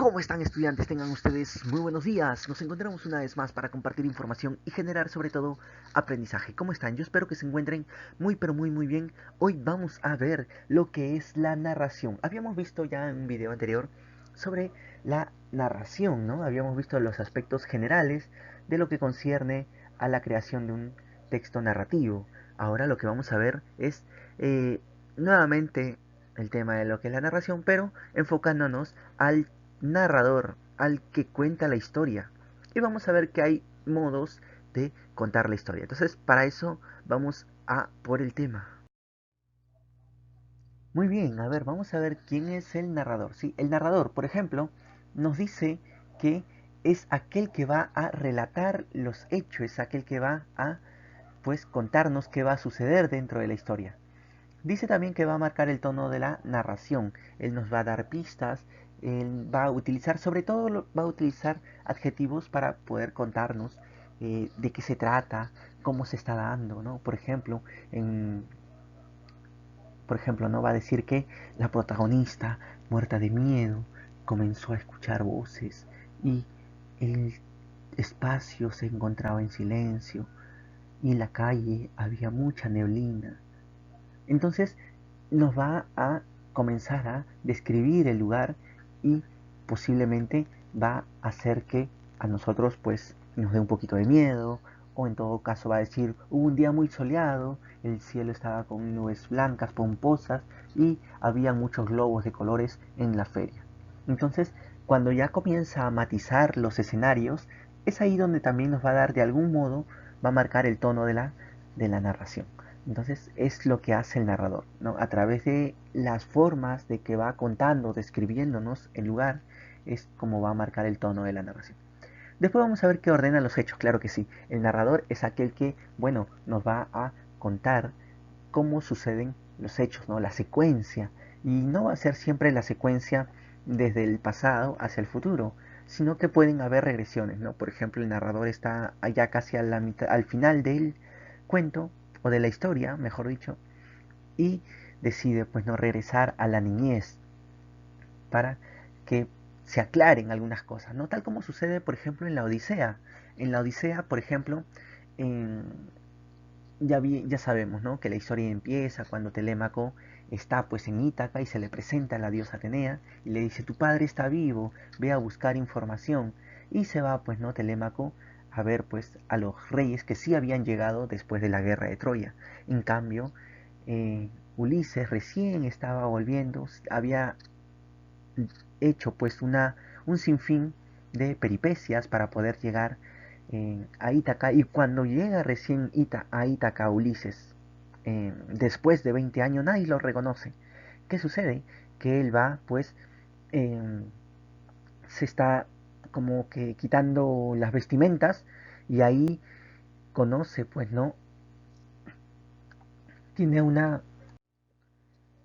¿Cómo están, estudiantes? Tengan ustedes muy buenos días. Nos encontramos una vez más para compartir información y generar sobre todo aprendizaje. ¿Cómo están? Yo espero que se encuentren muy pero muy bien. Hoy vamos a ver lo que es la narración. Habíamos visto ya en un video anterior sobre la narración, ¿no? Habíamos visto los aspectos generales de lo que concierne a la creación de un texto narrativo. Ahora lo que vamos a ver es nuevamente el tema de lo que es la narración, pero enfocándonos al narrador, al que cuenta la historia. Y vamos a ver que hay modos de contar la historia. Entonces, para eso vamos a por el tema. Muy bien, a ver, vamos a ver quién es el narrador. Sí, el narrador, por ejemplo, nos dice que es aquel que va a relatar los hechos, es aquel que va a, pues, contarnos qué va a suceder dentro de la historia. Dice también que va a marcar el tono de la narración. Él nos va a dar pistas, él va a utilizar, sobre todo va a utilizar adjetivos para poder contarnos de qué se trata, cómo se está dando, ¿no? En, por ejemplo, no va a decir que la protagonista, muerta de miedo, comenzó a escuchar voces y el espacio se encontraba en silencio y en la calle había mucha neblina. Entonces nos va a comenzar a describir el lugar y posiblemente va a hacer que a nosotros pues nos dé un poquito de miedo, o en todo caso va a decir hubo un día muy soleado, el cielo estaba con nubes blancas pomposas y había muchos globos de colores en la feria. Entonces, cuando ya comienza a matizar los escenarios, es ahí donde también nos va a dar de algún modo, va a marcar el tono de la narración. Entonces es lo que hace el narrador, ¿no? A través de las formas de que va contando, describiéndonos el lugar, es como va a marcar el tono de la narración. Después vamos a ver qué ordena los hechos, claro que sí. El narrador es aquel que, bueno, nos va a contar cómo suceden los hechos, ¿no? La secuencia. Y no va a ser siempre la secuencia desde el pasado hacia el futuro, sino que pueden haber regresiones, ¿no? Por ejemplo, el narrador está allá casi a la mitad, al final del cuento, o de la historia, mejor dicho, y decide pues no regresar a la niñez para que se aclaren algunas cosas, ¿no? Tal como sucede, por ejemplo, en la Odisea. En la Odisea, por ejemplo, en, ya sabemos, ¿no? Que la historia empieza cuando Telémaco está pues en Ítaca y se le presenta a la diosa Atenea y le dice, tu padre está vivo, ve a buscar información. Y se va pues, ¿no? Telémaco a ver pues a los reyes que sí habían llegado después de la guerra de Troya. En cambio, Ulises recién estaba volviendo, había hecho pues un sinfín de peripecias para poder llegar a Ítaca, y cuando llega recién a Ítaca Ulises, después de 20 años, nadie lo reconoce. ¿Qué sucede? Que él va pues eh, se está como que quitando las vestimentas y ahí conoce pues no, tiene una,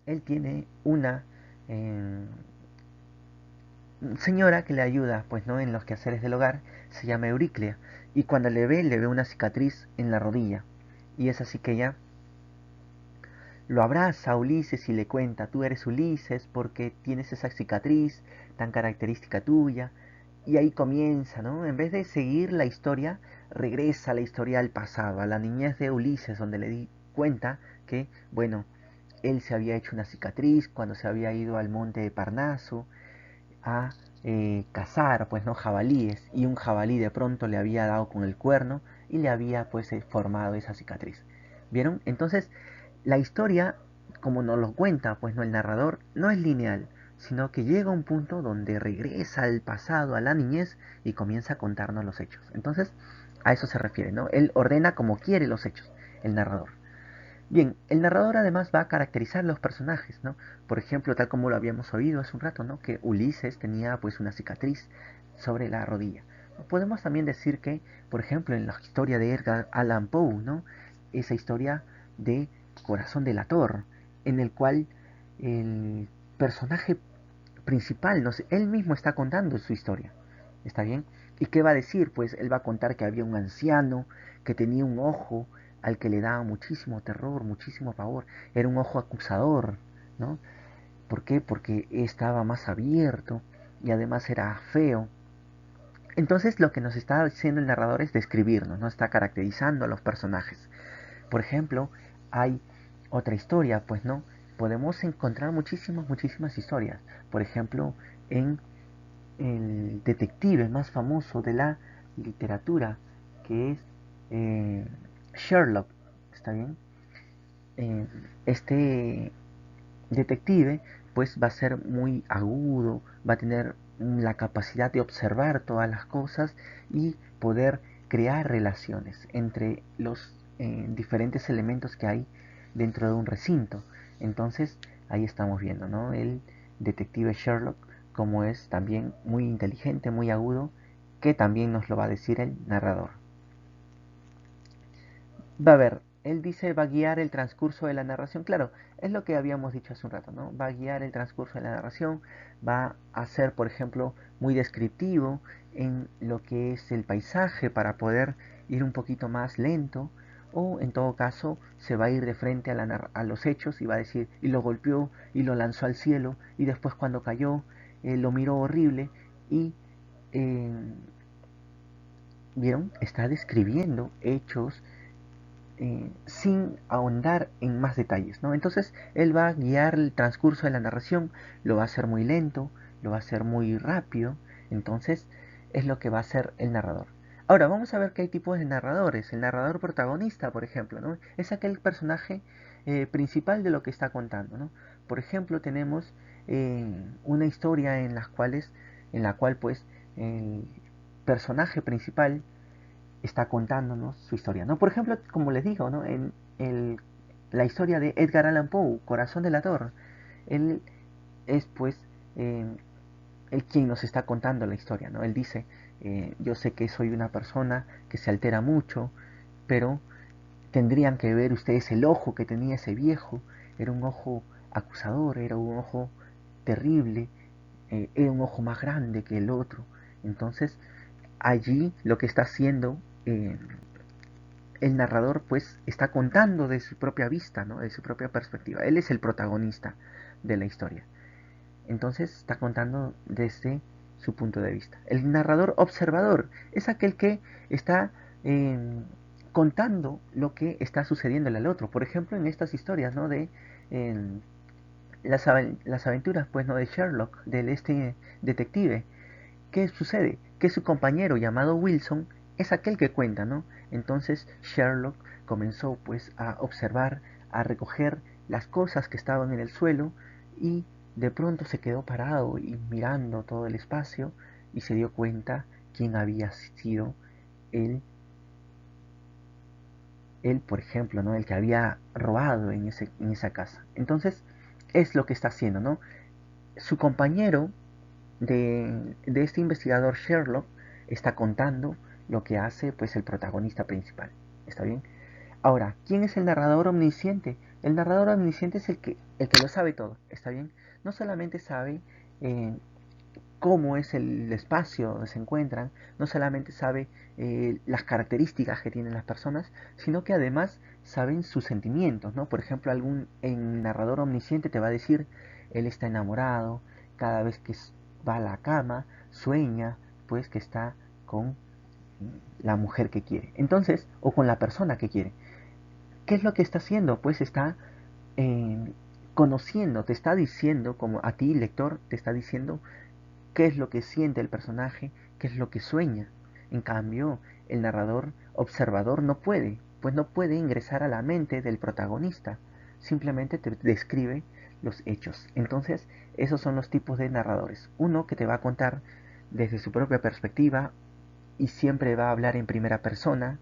él tiene una eh, señora que le ayuda, pues no, en los quehaceres del hogar, se llama Euriclea, y cuando le ve una cicatriz en la rodilla, y es así que ella lo abraza a Ulises y le cuenta, tú eres Ulises porque tienes esa cicatriz tan característica tuya, y ahí comienza, ¿no? En vez de seguir la historia, regresa la historia al pasado, a la niñez de Ulises, donde le di cuenta que, bueno, él se había hecho una cicatriz cuando se había ido al monte de Parnaso, a cazar pues no jabalíes, y un jabalí de pronto le había dado con el cuerno y le había pues formado esa cicatriz. ¿Vieron? Entonces la historia, como nos lo cuenta pues no el narrador, no es lineal, sino que llega a un punto donde regresa al pasado, a la niñez, y comienza a contarnos los hechos. Entonces a eso se refiere, ¿no? Él ordena como quiere los hechos, el narrador. Bien, el narrador además va a caracterizar los personajes, ¿no? Por ejemplo, tal como lo habíamos oído hace un rato, ¿no? Que Ulises tenía pues una cicatriz sobre la rodilla. Podemos también decir que, por ejemplo, en la historia de Edgar Allan Poe, ¿no? Esa historia de Corazón delator, en el cual el personaje principal, no sé, él mismo está contando su historia. ¿Está bien? ¿Y qué va a decir? Pues él va a contar que había un anciano que tenía un ojo al que le daba muchísimo terror, muchísimo pavor. Era un ojo acusador, ¿no? ¿Por qué? Porque estaba más abierto y además era feo. Entonces lo que nos está haciendo el narrador es describirnos, no está caracterizando a los personajes. Por ejemplo, hay otra historia, pues no, podemos encontrar muchísimas historias. Por ejemplo, en el detective más famoso de la literatura, que es eh, Sherlock, ¿está bien? Eh, este detective pues va a ser muy agudo, va a tener la capacidad de observar todas las cosas y poder crear relaciones entre los diferentes elementos que hay dentro de un recinto. Entonces ahí estamos viendo, ¿no? El detective Sherlock como es también muy inteligente, muy agudo, que también nos lo va a decir el narrador. Va a ver, él dice va a guiar el transcurso de la narración. Claro, es lo que habíamos dicho hace un rato, ¿no? Va a guiar el transcurso de la narración, va a ser, por ejemplo, muy descriptivo en lo que es el paisaje para poder ir un poquito más lento, o en todo caso se va a ir de frente a los hechos y va a decir, y lo golpeó y lo lanzó al cielo, y después cuando cayó lo miró horrible y eh, ¿vieron? Está describiendo hechos sin ahondar en más detalles, ¿no? Entonces él va a guiar el transcurso de la narración, lo va a hacer muy lento, lo va a hacer muy rápido, entonces es lo que va a hacer el narrador. Ahora vamos a ver que hay tipos de narradores. El narrador protagonista, por ejemplo, ¿no? Es aquel personaje principal de lo que está contando, ¿no? Por ejemplo, tenemos una historia en la cual pues el personaje principal está contándonos su historia, ¿no? Por ejemplo, como les digo, ¿no? En la historia de Edgar Allan Poe, Corazón delator, él es pues eh, el quien nos está contando la historia, ¿no? Él dice, yo sé que soy una persona que se altera mucho, pero tendrían que ver ustedes el ojo que tenía ese viejo, era un ojo acusador, era un ojo terrible, era un ojo más grande que el otro. Entonces, allí lo que está haciendo el narrador pues está contando de su propia vista, ¿no? De su propia perspectiva. Él es el protagonista de la historia. Entonces está contando desde su punto de vista. El narrador observador es aquel que está eh, contando lo que está sucediendo al otro. Por ejemplo, en estas historias, ¿no? De eh, las aventuras, pues, ¿no? De Sherlock, de este detective. ¿Qué sucede? Que su compañero llamado Wilson es aquel que cuenta, ¿no? Entonces Sherlock comenzó pues a observar, a recoger las cosas que estaban en el suelo y de pronto se quedó parado y mirando todo el espacio y se dio cuenta quién había sido él, él por ejemplo, ¿no? El que había robado en esa casa. Entonces es lo que está haciendo, ¿no? Su compañero de este investigador Sherlock está contando lo que hace pues el protagonista principal. ¿Está bien? Ahora, ¿quién es el narrador omnisciente? El narrador omnisciente es el que lo sabe todo. ¿Está bien? No solamente sabe eh, cómo es el espacio donde se encuentran, no solamente sabe las características que tienen las personas, sino que además saben sus sentimientos, ¿no? Por ejemplo, algún en narrador omnisciente te va a decir, él está enamorado, cada vez que va a la cama, sueña, pues que está con la mujer que quiere. Entonces, o con la persona que quiere. ¿Qué es lo que está haciendo? Pues está eh, conociendo, te está diciendo, como a ti, lector, te está diciendo qué es lo que siente el personaje, qué es lo que sueña. En cambio, el narrador observador no puede, pues no puede ingresar a la mente del protagonista, simplemente te describe los hechos. Entonces, esos son los tipos de narradores. Uno que te va a contar desde su propia perspectiva y siempre va a hablar en primera persona.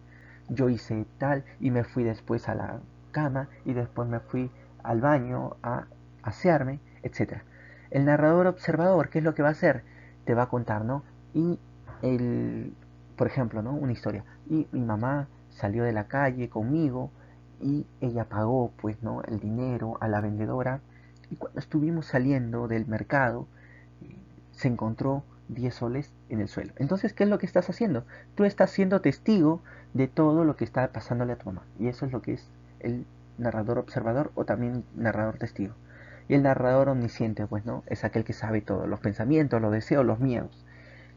Yo hice tal y me fui después a la cama y después me fui al baño a asearme, etcétera. El narrador observador, ¿qué es lo que va a hacer? Te va a contar, ¿no? Y el, por ejemplo, ¿no? Una historia. Y mi mamá salió de la calle conmigo y ella pagó, pues, ¿no? El dinero a la vendedora. Y cuando estuvimos saliendo del mercado, se encontró 10 soles en el suelo. Entonces, ¿qué es lo que estás haciendo? Tú estás siendo testigo de todo lo que está pasándole a tu mamá. Y eso es lo que es el narrador observador o también narrador testigo. Y el narrador omnisciente, pues, ¿no? Es aquel que sabe todo, los pensamientos, los deseos, los miedos,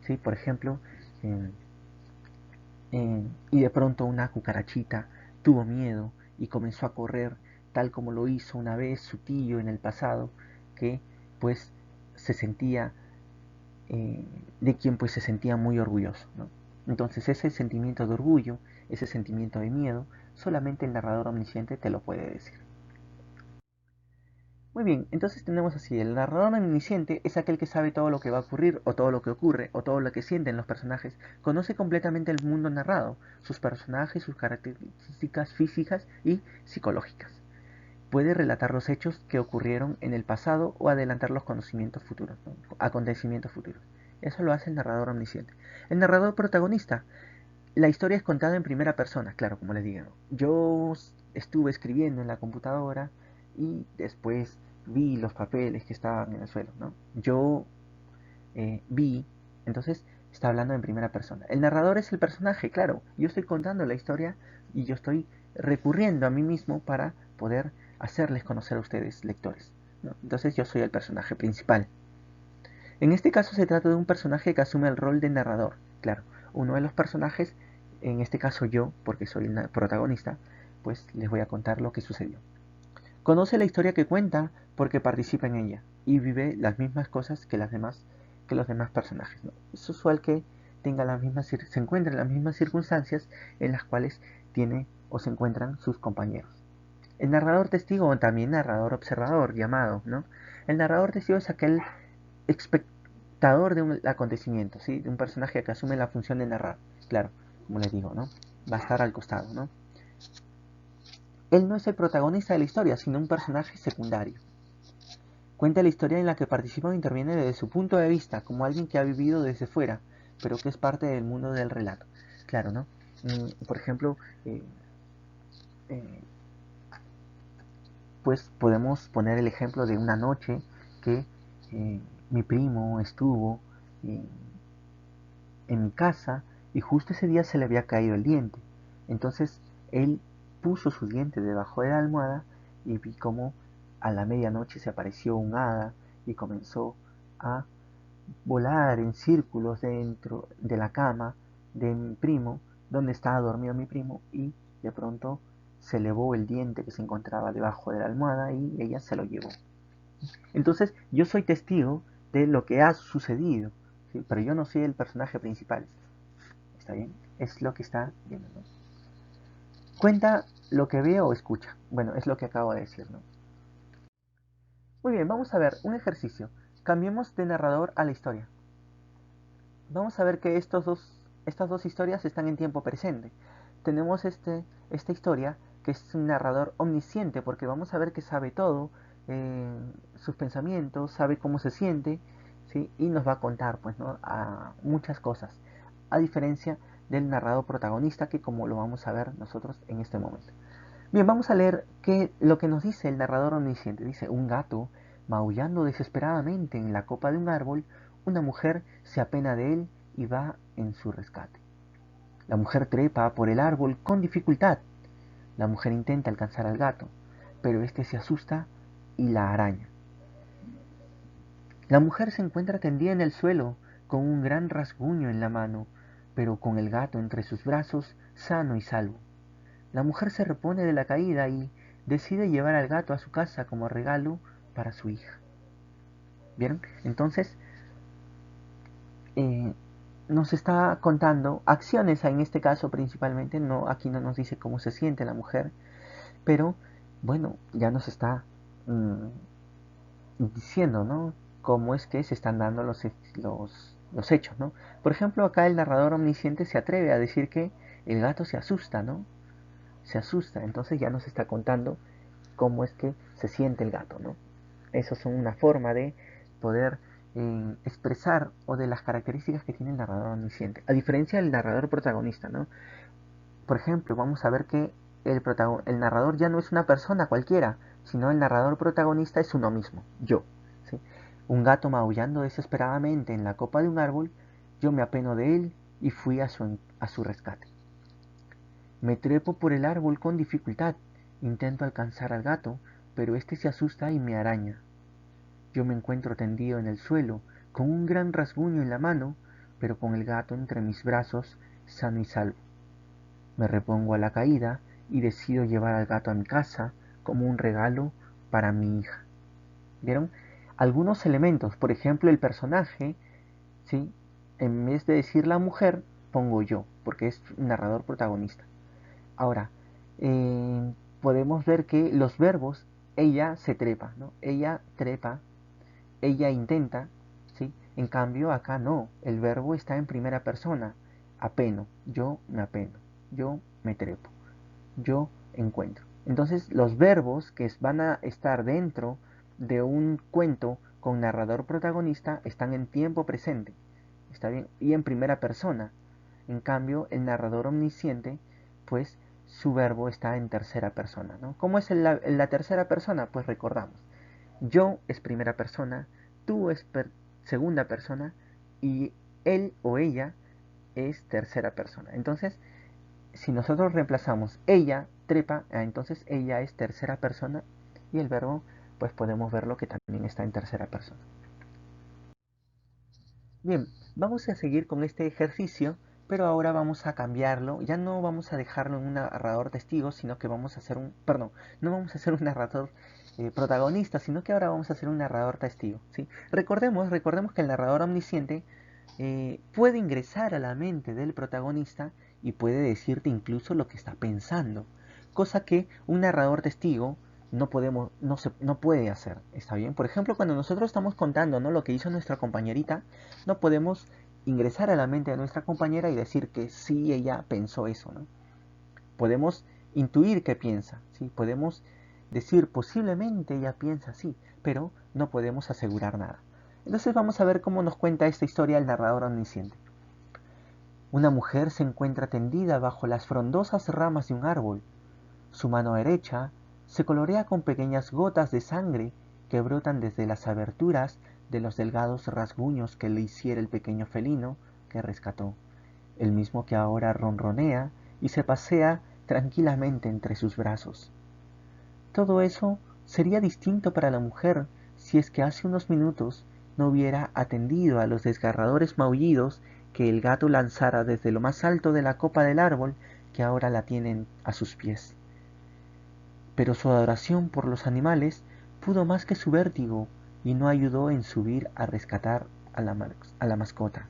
¿sí? Por ejemplo, eh, y de pronto una cucarachita tuvo miedo y comenzó a correr tal como lo hizo una vez su tío en el pasado, que pues se sentía, eh, de quien pues se sentía muy orgulloso, ¿no? Entonces ese sentimiento de orgullo, ese sentimiento de miedo, solamente el narrador omnisciente te lo puede decir. Muy bien, entonces tenemos así, el narrador omnisciente es aquel que sabe todo lo que va a ocurrir, o todo lo que ocurre, o todo lo que sienten los personajes, conoce completamente el mundo narrado, sus personajes, sus características físicas y psicológicas. Puede relatar los hechos que ocurrieron en el pasado o adelantar los conocimientos futuros, ¿no? Acontecimientos futuros. Eso lo hace el narrador omnisciente. El narrador protagonista, la historia es contada en primera persona, claro, como les digo. Yo estuve escribiendo en la computadora y después vi los papeles que estaban en el suelo, ¿no? Yo vi, entonces está hablando en primera persona. El narrador es el personaje, claro. Yo estoy contando la historia y yo estoy recurriendo a mí mismo para poder hacerles conocer a ustedes, lectores, ¿no? Entonces yo soy el personaje principal. En este caso se trata de un personaje que asume el rol de narrador. Claro, uno de los personajes, en este caso yo, porque soy el protagonista, pues les voy a contar lo que sucedió. Conoce la historia que cuenta porque participa en ella y vive las mismas cosas que los demás personajes, ¿no? Es usual que tenga las mismas, se encuentre en las mismas circunstancias en las cuales tiene o se encuentran sus compañeros. El narrador testigo o también narrador observador llamado, ¿no? El narrador testigo es aquel espectador de un acontecimiento, ¿sí? De un personaje que asume la función de narrar. Claro, como les digo, ¿no? Va a estar al costado, ¿no? Él no es el protagonista de la historia, sino un personaje secundario. Cuenta la historia en la que participa o interviene desde su punto de vista, como alguien que ha vivido desde fuera, pero que es parte del mundo del relato. Claro, ¿no? Por ejemplo, eh, eh, pues podemos poner el ejemplo de una noche que mi primo estuvo eh, en mi casa y justo ese día se le había caído el diente. Entonces él puso su diente debajo de la almohada y vi como a la medianoche se apareció un hada y comenzó a volar en círculos dentro de la cama de mi primo, donde estaba dormido mi primo, y de pronto se elevó el diente que se encontraba debajo de la almohada y ella se lo llevó. Entonces yo soy testigo de lo que ha sucedido, ¿sí? Pero yo no soy el personaje principal. ¿Está bien? Es lo que está viendo, ¿no? Cuenta lo que ve o escucha. Bueno, es lo que acabo de decir, ¿no? Muy bien, vamos a ver un ejercicio. Cambiemos de narrador a la historia. Vamos a ver que estas dos historias están en tiempo presente. Tenemos esta historia que es un narrador omnisciente porque vamos a ver que sabe todo, sus pensamientos, sabe cómo se siente, ¿sí? Y nos va a contar pues, ¿no? A muchas cosas, a diferencia del narrador protagonista que como lo vamos a ver nosotros en este momento. Bien, vamos a leer lo que nos dice el narrador omnisciente. Dice, un gato, maullando desesperadamente en la copa de un árbol, una mujer se apena de él y va en su rescate. La mujer trepa por el árbol con dificultad. La mujer intenta alcanzar al gato, pero este se asusta y la araña. La mujer se encuentra tendida en el suelo con un gran rasguño en la mano, pero con el gato entre sus brazos, sano y salvo. La mujer se repone de la caída y decide llevar al gato a su casa como regalo para su hija. ¿Vieron? Entonces, eh, nos está contando acciones, en este caso principalmente, no, aquí no nos dice cómo se siente la mujer, pero bueno, ya nos está diciendo, ¿no? Cómo es que se están dando los hechos, ¿no? Por ejemplo, acá el narrador omnisciente se atreve a decir que el gato se asusta, ¿no? Se asusta, entonces ya nos está contando cómo es que se siente el gato, ¿no? Eso es una forma de poder expresar o de las características que tiene el narrador omnisciente. A diferencia del narrador protagonista, ¿no? Por ejemplo, vamos a ver que el narrador ya no es una persona cualquiera, sino el narrador protagonista es uno mismo, yo. ¿Sí? Un gato maullando desesperadamente en la copa de un árbol, yo me apeno de él y fui a su rescate. Me trepo por el árbol con dificultad. Intento alcanzar al gato, pero este se asusta y me araña. Yo me encuentro tendido en el suelo, con un gran rasguño en la mano, pero con el gato entre mis brazos, sano y salvo. Me repongo a la caída y decido llevar al gato a mi casa como un regalo para mi hija. ¿Vieron? Algunos elementos, por ejemplo, el personaje, ¿sí? En vez de decir la mujer, pongo yo, porque es un narrador protagonista. Ahora, podemos ver que los verbos, ella se trepa, ¿no? Ella trepa, ella intenta, ¿sí? En cambio, acá no, el verbo está en primera persona, apeno, yo me apeno, yo me trepo, yo encuentro. Entonces, los verbos que van a estar dentro de un cuento con narrador protagonista están en tiempo presente, ¿está bien? Y en primera persona. En cambio, el narrador omnisciente, pues su verbo está en tercera persona, ¿no? ¿Cómo es la tercera persona? Pues recordamos. Yo es primera persona, tú es segunda persona y él o ella es tercera persona. Entonces, si nosotros reemplazamos ella, trepa, entonces ella es tercera persona y el verbo, pues podemos verlo que también está en tercera persona. Bien, vamos a seguir con este ejercicio, pero ahora vamos a cambiarlo. Ya no vamos a dejarlo en un narrador testigo, sino que vamos a hacer perdón, no vamos a hacer un narrador protagonista, sino que ahora vamos a hacer un narrador testigo, ¿sí? Recordemos que el narrador omnisciente puede ingresar a la mente del protagonista y puede decirte incluso lo que está pensando, cosa que un narrador testigo no puede hacer, ¿está bien? Por ejemplo, cuando nosotros estamos contando, ¿no?, lo que hizo nuestra compañerita, no podemos ingresar a la mente de nuestra compañera y decir que sí, ella pensó eso, ¿no? Podemos intuir que piensa, ¿sí? Podemos decir posiblemente ella piensa así, pero no podemos asegurar nada. Entonces vamos a ver cómo nos cuenta esta historia el narrador omnisciente. Una mujer se encuentra tendida bajo las frondosas ramas de un árbol. Su mano derecha se colorea con pequeñas gotas de sangre que brotan desde las aberturas de los delgados rasguños que le hiciera el pequeño felino que rescató, el mismo que ahora ronronea y se pasea tranquilamente entre sus brazos. Todo eso sería distinto para la mujer si es que hace unos minutos no hubiera atendido a los desgarradores maullidos que el gato lanzara desde lo más alto de la copa del árbol que ahora la tienen a sus pies. Pero su adoración por los animales pudo más que su vértigo y no ayudó en subir a rescatar a la mascota.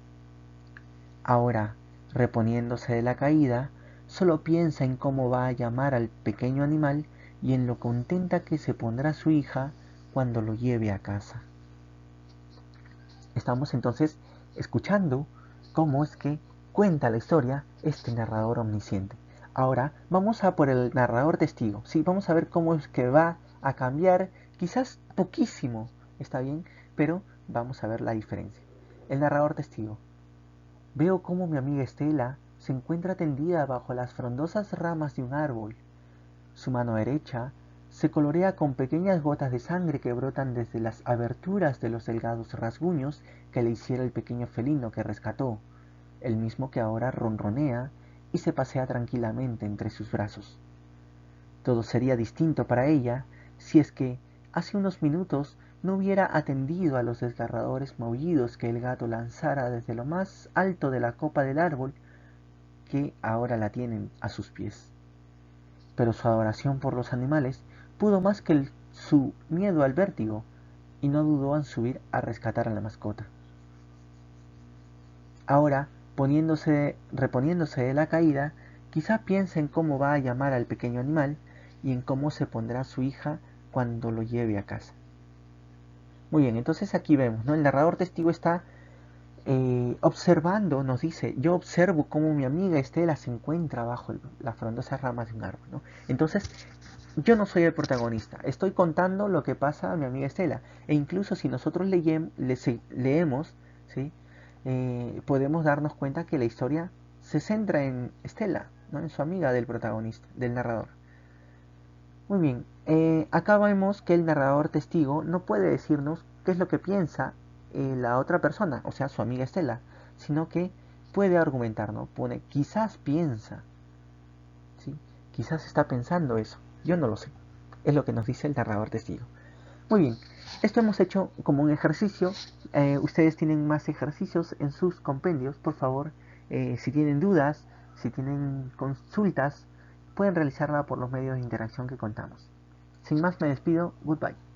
Ahora, reponiéndose de la caída, solo piensa en cómo va a llamar al pequeño animal y en lo contenta que se pondrá su hija cuando lo lleve a casa. Estamos entonces escuchando cómo es que cuenta la historia este narrador omnisciente. Ahora vamos a por el narrador testigo. Sí, vamos a ver cómo es que va a cambiar, quizás poquísimo, está bien, pero vamos a ver la diferencia. El narrador testigo. Veo cómo mi amiga Estela se encuentra tendida bajo las frondosas ramas de un árbol. Su mano derecha se colorea con pequeñas gotas de sangre que brotan desde las aberturas de los delgados rasguños que le hiciera el pequeño felino que rescató, el mismo que ahora ronronea y se pasea tranquilamente entre sus brazos. Todo sería distinto para ella si es que hace unos minutos no hubiera atendido a los desgarradores maullidos que el gato lanzara desde lo más alto de la copa del árbol que ahora la tienen a sus pies. Pero su adoración por los animales pudo más que su miedo al vértigo y no dudó en subir a rescatar a la mascota. Ahora, reponiéndose de la caída, quizá piensa en cómo va a llamar al pequeño animal y en cómo se pondrá su hija cuando lo lleve a casa. Muy bien, entonces aquí vemos, ¿no? El narrador testigo está observando, nos dice, yo observo cómo mi amiga Estela se encuentra bajo las frondosas ramas de un árbol, ¿no? Entonces, yo no soy el protagonista, estoy contando lo que pasa a mi amiga Estela. E incluso si nosotros leemos, ¿sí?, podemos darnos cuenta que la historia se centra en Estela, ¿no?, en su amiga del protagonista, del narrador. Muy bien, acá vemos que el narrador testigo no puede decirnos qué es lo que piensa la otra persona, o sea, su amiga Estela, sino que puede argumentar, ¿no? Pone, quizás piensa, ¿sí? Quizás está pensando eso, yo no lo sé. Es lo que nos dice el narrador testigo. Muy bien, esto hemos hecho como un ejercicio. Ustedes tienen más ejercicios en sus compendios, por favor. Si tienen dudas, si tienen consultas, pueden realizarla por los medios de interacción que contamos. Sin más, me despido. Goodbye.